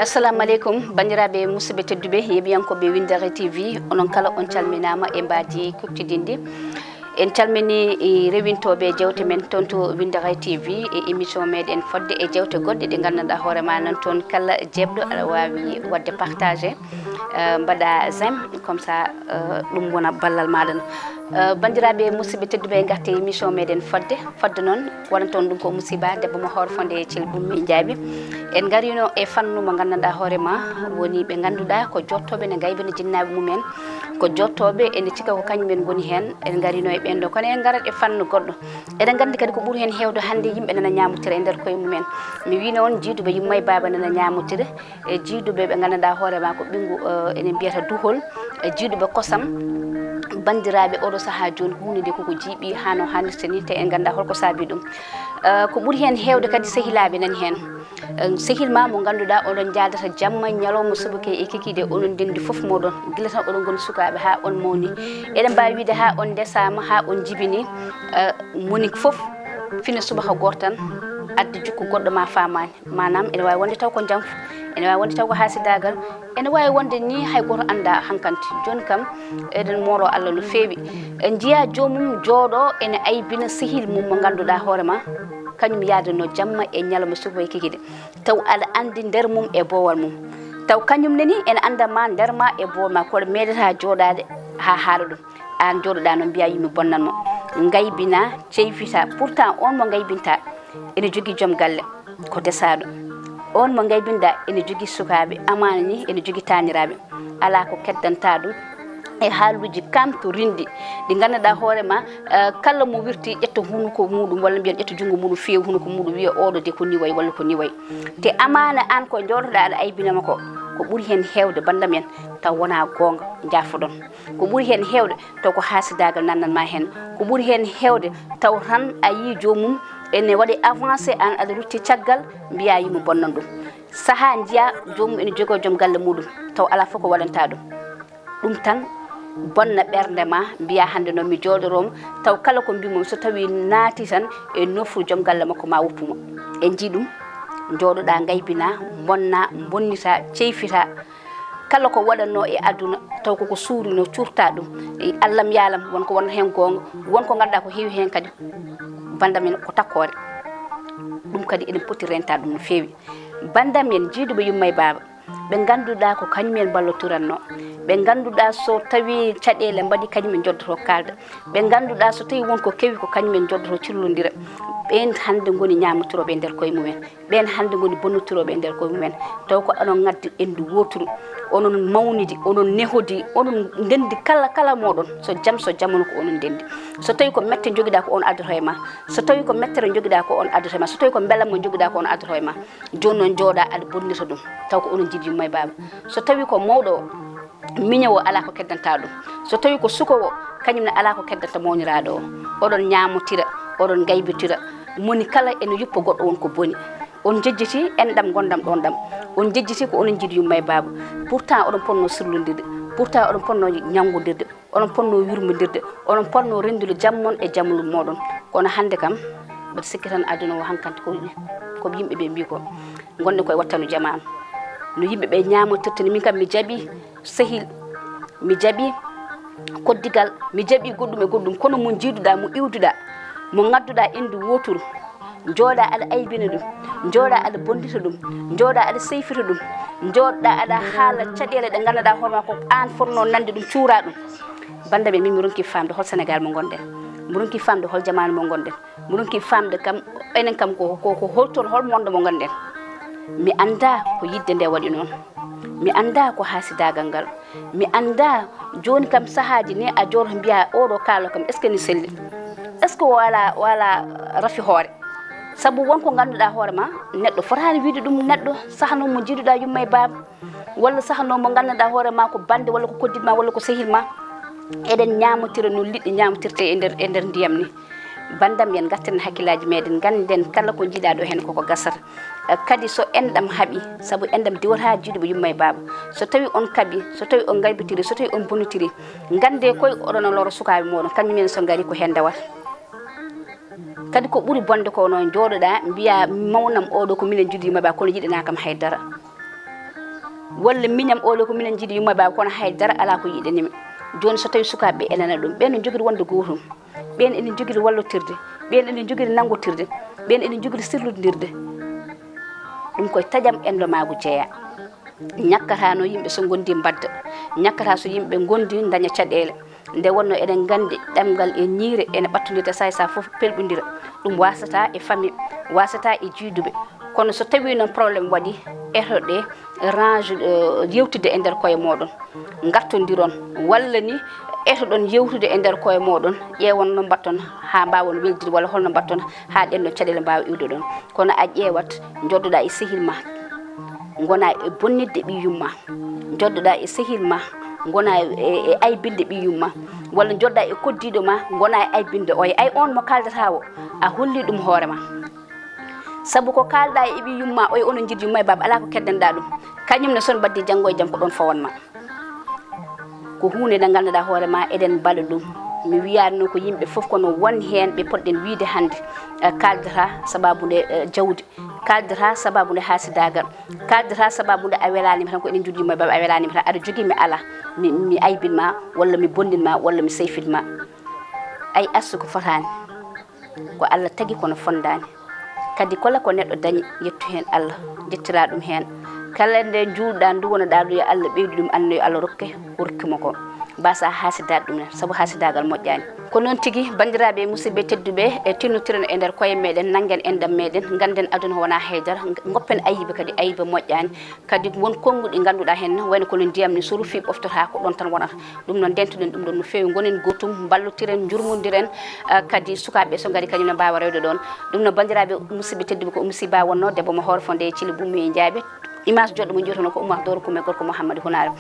Assalamu alaikum bandiraɓe musidɓe tedduɓe yeɓiyankoɓe Windare TV onon kala on calminama e mbadi kuktidinde en calmini rewintoɓe jewte men toon to Windare TV e émission meɗen fodde e jewte goɗɗe ɗe gandanɗa hoorema nan toon kala jebɗo aɗa wawi wadde partagé mbaɗa j'aime comme ça ɗum wona ballal maɗa bandiraɓe musidɓe tedduɓe garte émission meɗen fodde noon wonata toon ɗum ko musiba debbo mo horfonde e thil Bummi Jaabi en garino e fannu mo gandanɗa hoorema woni ɓe ganduɗa ko jottoɓe ne gaybani jinnaɓe mumen ko jottoɓe ene cika ko kañumen goni hen en garino e ɓenɗo kono en garat e fannu goɗɗo eɗen gandi kadi ko ɓuuri hen hewde hande yimɓe nana ñamotira e nder koye mumen mi wino on jiiduɓe Yumma e Baba nana ñamotira e jiiduɓe ɓe gandanɗa hoorema ko ɓingu enen mbiyata duhol e jiiduɓe kosam bandiraɓe oɗo saaha joni hunde nde koko jiiɓi hano hannirta ni te en ganda holko saabi ɗum ko ɓuuri hen hewde kadi sehilaɓe nani hen sehilma mo ganduɗa oɗon jadata jamma ñalawma subaka e kikide onon ndendi foof moɗon guila tan oɗon goni sukaɓe ha on mawni eɗen mbawi wiide ha on ndesama ha on jibini moni foof fina subaka goto tan adda jukku goɗɗo ma famani manam ene wawi wonde taw ko janfu ene wawi wonde taw ko hasidagal ene wawi wonde ni hay goto anda hankanti joni kam eɗen moro Allah no feewi en jiiya jomum jooɗo ene aybina sehil mum mo ganduɗa hoorema kañum yadano jamma e ñalawma suba e kikide taw aɗa andi nder mum e boowal mum taw kañum nani ene andama nder ma e boowal ma koɗo meɗata joɗade ha haala ɗum an joɗoɗa noon mbiya yimɓe bonnanmo gaybina ceyfita pourtant on mo gaybinta ene jogui joom galle ko desaɗo on mo gaybinɗa ene jogui sukaɓe amana ni ene jogui taniraɓe ala ko keddanta ɗum e haaluji kamto rindi ɗi ganduɗa hoorema kala mo wirti ƴetto hunuko muɗum walla mbiyan ƴetto junggo muɗum fewi hunuko muɗum wiya oɗo de ko ni way walla ko ni way te amana an ko jooɗoɗa aɗa aybinama ko ɓuuri hen hewde bandam en taw wona gonga jafoɗon ko ɓuuri hen hewde taw ko hasidagal nannanma hen ko ɓuuri hen hewde taw tan a yi jomum ene waɗi avancé an aɗa rutti caggal mbiya yimo bonnan ɗum saaha jiiya jomum ene jogo joom galle muɗum taw ala fof ko waɗanta ɗum tan bonna ɓerde ma mbiya hande noon mi jooɗoromo taw kala ko mbimo so tawi naati tan e nofru joom galle makko ma woppumo en jii ɗum jooɗoɗa gaybina bonna bonnita ceyfita kala ko waɗanno e aduna taw koko suurino curta ɗum Allah mi yaalam wonko wonata hen gonga wonko ganduɗa ko heewi hen kadi bandam en ko takkore ɗum kadi eɗen poti renta ɗum no feewi bandam en jiiduɓe Yumma e Baba ɓe ganduɗa ko kañumen ballotiranno ɓe ganduɗa so tawi caɗele mbaɗi kañumen joddoto kalda ɓe ganduɗa so tawi wonko kewi ko kañumen joddoto cillodira ɓen hande goni ñamotoroɓe e nder koye mumen ɓen hande goni bonnotoroɓe e nder koye mumen taw ko onon gaddi endu woturu onon mawnidi onon nehodi onon ndendi kala moɗon so jamono ko onon ndendi so tawi ko mette joguiɗa ko on addoto e ma so tawi ko mettere joguiɗa ko on addoto e ma so tawi ko belammo joguiɗa ko on addoto e ma joni noon jooɗa aɗa bonnita ɗum taw ko onon jiiɗi Yumma e Baba so tawi ko mawɗo o miñowo ala ko keddanta ɗum so tawi ko sukowo kañumne ala ko keddanta mawniraɗo o oɗon ñamotira oɗon gaybitira moni kala ene yuppa goɗɗo wonko boni on jejjiti enɗam gondam ɗon ɗam on jejjiti ko onon jiiɗi Yumma e Baba pourtant oɗon ponno sirlodirde pourtant oɗon ponno ñangodirde oɗon ponno yurmodirde oɗon ponno rendude jammon e jammolu moɗon kono hande kam mbaɗa sikki tan aduna o hankkante ko yimɓeɓe mbi ko gonɗen koye wattanu jamanu no yimɓeɓe ñamotirtani min kam mi jaaɓi sehil mi jaaɓi koddigal mi jaaɓi goɗɗum e goɗɗum kono mo jiiduɗa mo iwduɗa mo gadduɗa endu woturu jooɗa aɗa aybina ɗum jooɗa aɗa bondita ɗum jooɗa aɗa seyfita ɗum jooɗɗa aɗa haala caɗele ɗe ganduɗa hoorema ko an fonno nande ɗum cuura ɗum banda men min mi ronki famde hol Sénégal mo gonɗen mi ronki famde hol jamanu mo gonɗen mi ronki famde kam enen kam ko holton hol monde mo gonɗen mi anda ko yidde nde waɗi noon mi anda ko hasidagal ngal mi anda joni kam saahaji ni a jooɗo mbiya oɗo kaalo kam est ce que ni selli est ce que wala rafi hoore saabu wonko ganduɗa hoorema neɗɗo fotani wiide ɗum neɗɗo sahano mo jiiduɗa Yumma e Baba walla sahano mo ganduɗa hoorema ko bande walla ko kodditma walla ko sehilma eɗen ñamotira no liɗɗi ñamotirte e nder ndiyam ni bandam yen gatten hakkillaji meɗen ganden kala ko jiiɗa ɗo hen koko gasata kadi so enɗam haaɓi saabu enɗam diwata jiiduɓe Yumma e Baba so tawi on kaaɓi so tawi on gaybitiri so tawi on bonitiri gande koye oɗon loro sukaɓe moɗon kañumen so gaari ko hen dawata kadi ko ɓuri bonde ko noon jooɗoɗa mbiya mawnam oɗo ko minen jiɗi yumma ba kono yiɗana kam haydara walla miñam oɗo ko minen jiɗi yumma ba kono haydara ala ko yiɗanimi joni so tawi sukaɓe elana ɗum ɓen no joguiɗi wonde gotum ɓen ene joguiɗi wallotirde ɓen ene joguiɗi nangotirde ɓen ene joguiɗi sirlodirde ɗum koye tajam endomago jeeya ñakkata no yimɓe so gondi mbadda ñakkata so yimɓe gondi daña caɗele nde wonno eɗen gandi ɗemgal e ñiire ene ɓattodirta sa foof pelɓodira ɗum wasata e famille wasata e jiiduɓe kono so tawi noon probléme waɗi etoɗe range yewtidde e nder koye moɗon gartodiron walla ni etoɗon yewtude e nder koye moɗon ƴeewon no mbatton ha mbawon weldide walla holno mbatton ha ɗenno caɗele mbawa iwde ɗon kono a ƴeewat joddoɗa e sehil ma gona e bonnidde ɓiyumma joddoɗa e sehil ma gona e aybinde ɓiyumma walla jodda e koddiɗo ma gona e aybinde oya ay on mo kaldata o a holli ɗum hoorema saabu ko kalɗa e ɓiyumma oya onon jiɗi yumma e baba ala ko keddanɗa ɗum kañumne son baddi janggo e jaam ko ɗon fawanma ko hunde nde ganduɗa hoorema eɗen bala ɗum mi wiyatno ko yimɓe foof kono won hen ɓe poɗɗen wiide hande kaldata sababude jawdi kaldata sababude hasidagal kaldata sababude a welanima tan ko eɗen jiɗi yumma e baba a welanima tan aɗa jogui mi ala mi aybinma walla mi bondinma walla mi seyfitma ay astu ko fotani ko Allah tagui kono fondani kadi kala ko neɗɗo dañi yettu hen Allah jettira ɗum hen kala nde juulɗa duwonoɗa ɗo yo Allah ɓeydu ɗum anno yo Allah rokke ko rokkimo ko mbasa hasidade ɗum nen saabu hasidagal moƴƴani ko noon tigui bandiraɓe musidɓe tedduɓe e tinnotiren e nder koye meɗen nanguen endam meɗen ganden aduna wona haydara goppen ayiba kadi ayiba moƴƴani kadi won konnguɗi ganduɗa hen wayno kono ndiyam ni so rufi ɓoftota ko ɗon tan wonata ɗum noon dentuɗen ɗum ɗon no fewi gonen gotum ballotiren jurmodiren kadi sukaɓe so gaari kañum ne mbawa rewde ɗon ɗum noon bandiraɓe musidɓe tedduɓe ko musiba wonno debbo mo hoore fonde e Thily Boumy e Diaby image joɗɗo mo jiyata noon ko Oumar Doro Coumé gorko Mouhamadou Hounare